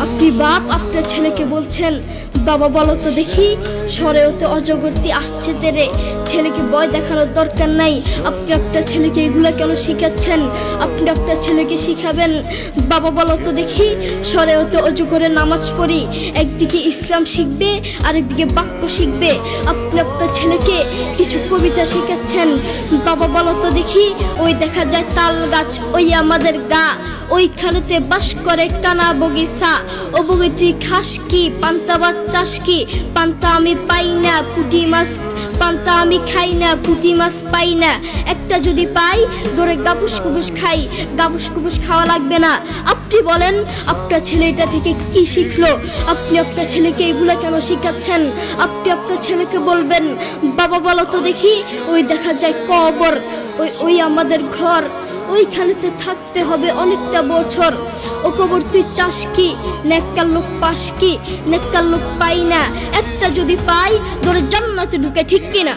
আপনি বাপ আপনার ছেলেকে বলছেন, বাবা বলো তো দেখি সরেও তো অজগরটি আসছে তেরে, ছেলেকে ভয় দেখানোর দরকার নাই। আপনি আপনার ছেলেকে এগুলা কেন শিখাচ্ছেন? আপনি আপনার ছেলেকে শিখাবেন, বাবা বলো তো দেখি সরেও তো অজগরের নামাজ পড়ি। একদিকে ইসলাম শিখবে আরেকদিকে বাক্য শিখবে। আপনি আপনার ছেলেকে কিছু কবিতা শিখাচ্ছেন, বাবা বলো তো দেখি ওই দেখা যায় তাল গাছ ওই আমাদের গা, ওইখানেতে বাস করে কানা বগিচা। ও বগি তুই খাস কি পান্তা ভাত চাস কি? পান্তা আমি পাই না পুঁটি মাছ, পান্তা আমি খাই না পুঁটি মাছ পাই না। একটা যদি পাই ধরে গাবুস কুবুস খাই, গাবুস কুবুস খাওয়া লাগবে না। আপনি বলেন আপনার ছেলে এটা থেকে কি শিখলো? আপনি আপনার ছেলেকে এগুলা কেন শিখাচ্ছেন? আপনি আপনার ছেলেকে বলবেন, বাবা বলো তো দেখি ওই দেখা যায় কবর, ওই আমাদের ঘর, ওইখানেতে থাকতে হবে অনেকটা বছর। ও কবর তুই চাস কি? নেককার লোক পাস কি? নেককার লোক পাই না। একটা যদি পাই ধরে জান্নাতে ঢুকে, ঠিক কিনা?